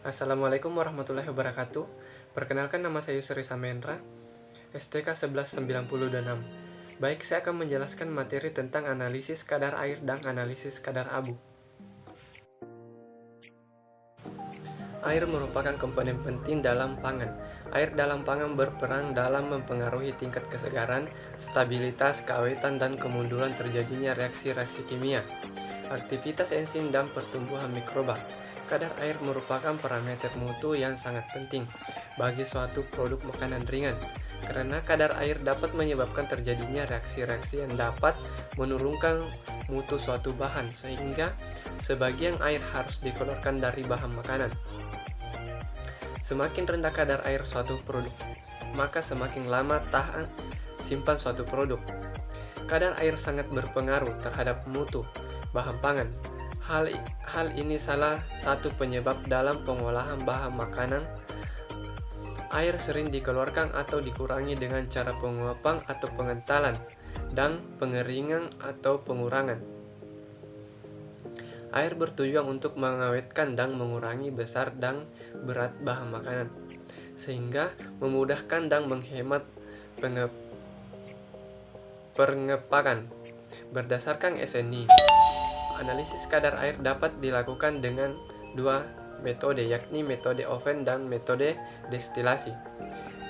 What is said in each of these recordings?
Assalamualaikum warahmatullahi wabarakatuh. Perkenalkan, nama saya Yusri Samendra, STK 1196. Baik, saya akan menjelaskan materi tentang analisis kadar air dan analisis kadar abu. Air merupakan komponen penting dalam pangan. Air dalam pangan berperan dalam mempengaruhi tingkat kesegaran, stabilitas, keawetan, dan kemunduran terjadinya reaksi-reaksi kimia, aktivitas enzim, dan pertumbuhan mikroba. Kadar air merupakan parameter mutu yang sangat penting bagi suatu produk makanan ringan, karena kadar air dapat menyebabkan terjadinya reaksi-reaksi yang dapat menurunkan mutu suatu bahan, sehingga sebagian air harus dikeluarkan dari bahan makanan. Semakin rendah kadar air suatu produk, maka semakin lama tahan simpan suatu produk. Kadar air sangat berpengaruh terhadap mutu bahan pangan. Hal ini salah satu penyebab dalam pengolahan bahan makanan. Air sering dikeluarkan atau dikurangi dengan cara penguapan atau pengentalan, dan pengeringan atau pengurangan. Air bertujuan untuk mengawetkan dan mengurangi besar dan berat bahan makanan, sehingga memudahkan dan menghemat pengepakan. Berdasarkan SNI, analisis kadar air dapat dilakukan dengan dua metode, yakni metode oven dan metode destilasi.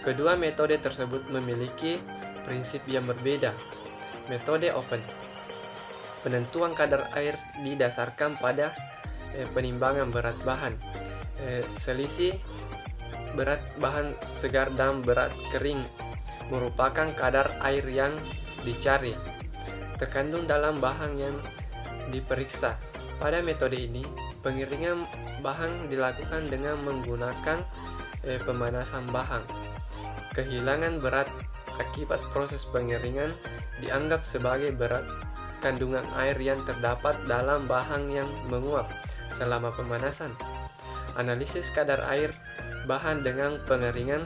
Kedua metode tersebut memiliki prinsip yang berbeda. Metode oven, penentuan kadar air didasarkan pada penimbangan berat bahan, selisih berat bahan segar dan berat kering merupakan kadar air yang dicari terkandung dalam bahan yang diperiksa. Pada metode ini, pengeringan bahan dilakukan dengan menggunakan pemanasan bahan. Kehilangan berat akibat proses pengeringan dianggap sebagai berat kandungan air yang terdapat dalam bahan yang menguap selama pemanasan. Analisis kadar air bahan dengan pengeringan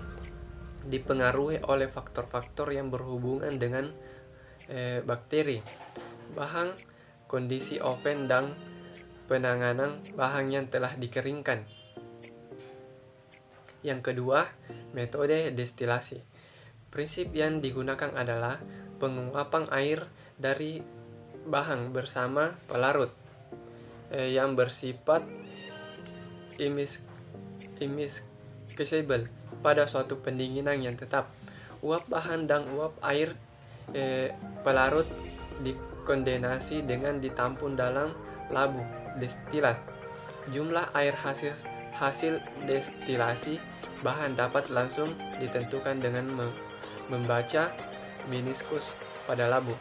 dipengaruhi oleh faktor-faktor yang berhubungan dengan bakteri, bahan, kondisi oven, dan penanganan bahan yang telah dikeringkan. Yang kedua, metode destilasi. Prinsip yang digunakan adalah penguapan air dari bahan bersama pelarut yang bersifat immiscible pada suatu pendinginan yang tetap. Uap bahan dan uap air pelarut dikondensasi dengan ditampung dalam labu destilat. Jumlah air hasil destilasi bahan dapat langsung ditentukan dengan membaca meniskus pada labu.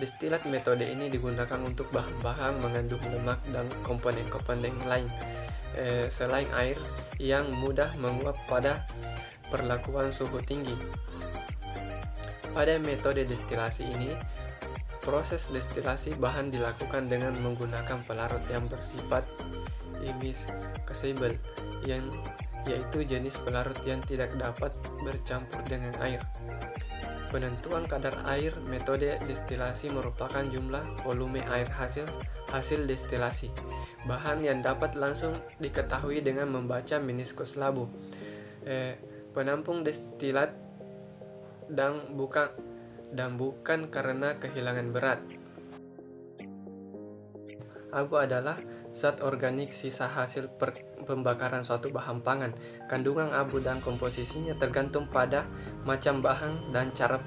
Destilat metode ini digunakan untuk bahan-bahan mengandung lemak dan komponen-komponen lain selain air yang mudah menguap pada perlakuan suhu tinggi. Pada metode destilasi ini, proses destilasi bahan dilakukan dengan menggunakan pelarut yang bersifat immiscible, yaitu jenis pelarut yang tidak dapat bercampur dengan air. Penentuan kadar air metode destilasi merupakan jumlah volume air hasil destilasi bahan yang dapat langsung diketahui dengan membaca meniskus labu penampung destilat dan bukan karena kehilangan berat. Abu adalah zat organik sisa hasil pembakaran suatu bahan pangan. Kandungan abu dan komposisinya tergantung pada macam bahan dan cara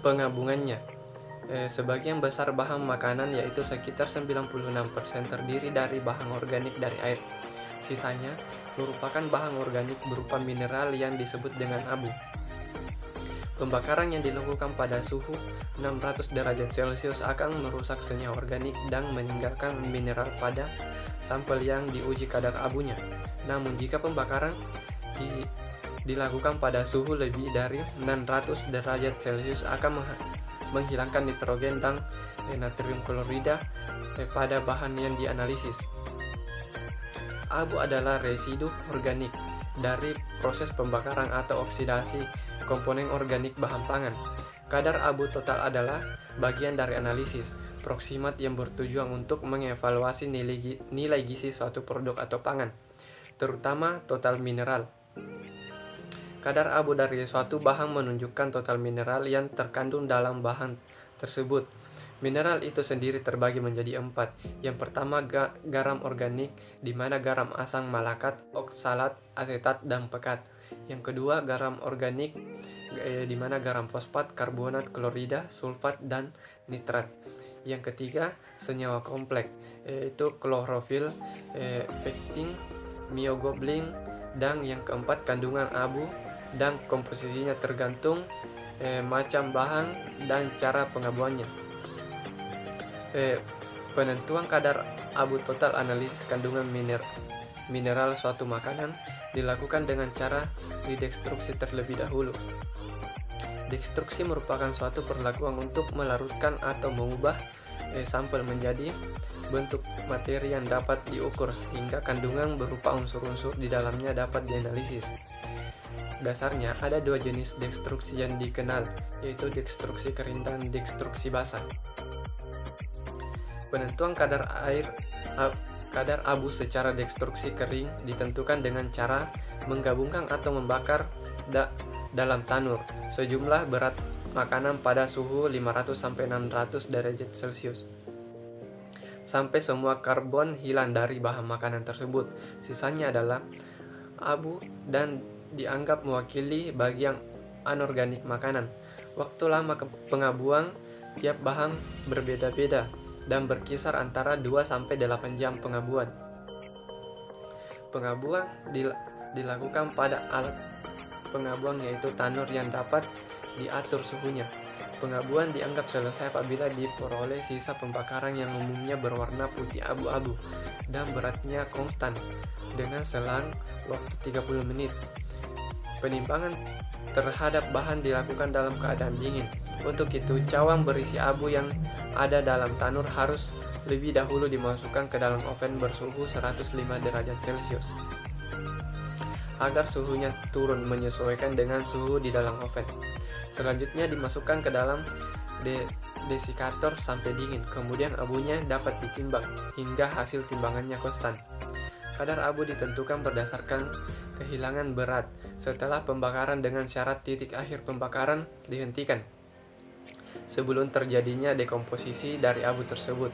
pengabungannya. Sebagian besar bahan makanan, yaitu sekitar 96%, terdiri dari bahan organik dari air. Sisanya merupakan bahan organik berupa mineral yang disebut dengan abu. Pembakaran yang dilakukan pada suhu 600 derajat Celcius akan merusak senyawa organik dan meninggalkan mineral pada sampel yang diuji kadar abunya. Namun jika pembakaran dilakukan pada suhu lebih dari 600 derajat Celcius akan menghilangkan nitrogen dan natrium klorida pada bahan yang dianalisis. Abu adalah residu organik dari proses pembakaran atau oksidasi komponen organik bahan pangan. Kadar abu total adalah bagian dari analisis. proksimat yang bertujuan untuk mengevaluasi nilai gizi suatu produk atau pangan, terutama total mineral. Kadar abu dari suatu bahan menunjukkan total mineral yang terkandung dalam bahan tersebut. Mineral itu sendiri terbagi menjadi 4. Yang pertama garam organik, di mana garam asam malakat, oksalat, asetat, dan pekat. Yang kedua garam organik, di mana garam fosfat, karbonat, klorida, sulfat, dan nitrat. Yang ketiga senyawa kompleks, yaitu klorofil, pektin, myoglobin, dan yang keempat kandungan abu dan komposisinya tergantung macam bahan dan cara pengabuannya. Penentuan kadar abu total analisis kandungan mineral suatu makanan dilakukan dengan cara didestruksi terlebih dahulu. Destruksi merupakan suatu perlakuan untuk melarutkan atau mengubah sampel menjadi bentuk materi yang dapat diukur sehingga kandungan berupa unsur-unsur di dalamnya dapat dianalisis. Dasarnya ada 2 jenis destruksi yang dikenal, yaitu destruksi kering dan destruksi basah. Penentuan kadar abu secara destruksi kering ditentukan dengan cara menggabungkan atau membakar dalam tanur sejumlah berat makanan pada suhu 500-600 derajat Celcius sampai semua karbon hilang dari bahan makanan tersebut. Sisanya adalah abu dan dianggap mewakili bagian anorganik makanan. Waktu lama pengabuan tiap bahan berbeda-beda dan berkisar antara 2-8 jam pengabuan. Pengabuan dilakukan pada alat pengabuan, yaitu tanur yang dapat diatur suhunya. Pengabuan dianggap selesai apabila diperoleh sisa pembakaran yang umumnya berwarna putih abu-abu dan beratnya konstan dengan selang waktu 30 menit. Penimbangan terhadap bahan dilakukan dalam keadaan dingin. Untuk itu, cawan berisi abu yang ada dalam tanur harus lebih dahulu dimasukkan ke dalam oven bersuhu 105 derajat Celcius agar suhunya turun menyesuaikan dengan suhu di dalam oven. Selanjutnya dimasukkan ke dalam desikator sampai dingin. Kemudian abunya dapat ditimbang hingga hasil timbangannya konstan. Kadar abu ditentukan berdasarkan kehilangan berat setelah pembakaran dengan syarat titik akhir pembakaran dihentikan sebelum terjadinya dekomposisi dari abu tersebut.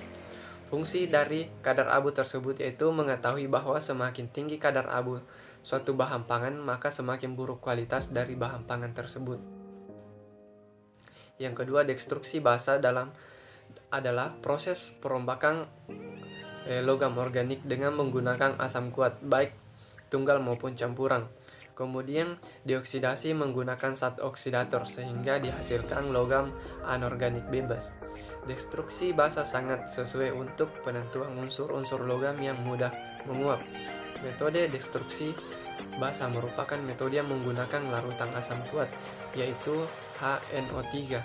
Fungsi dari kadar abu tersebut yaitu mengetahui bahwa semakin tinggi kadar abu suatu bahan pangan, maka semakin buruk kualitas dari bahan pangan tersebut. Yang kedua, destruksi basah adalah proses perombakan logam organik dengan menggunakan asam kuat, baik tunggal maupun campuran. Kemudian dioksidasi menggunakan zat oksidator sehingga dihasilkan logam anorganik bebas. Destruksi basah sangat sesuai untuk penentuan unsur-unsur logam yang mudah menguap. Metode destruksi basah merupakan metode yang menggunakan larutan asam kuat, yaitu HNO3.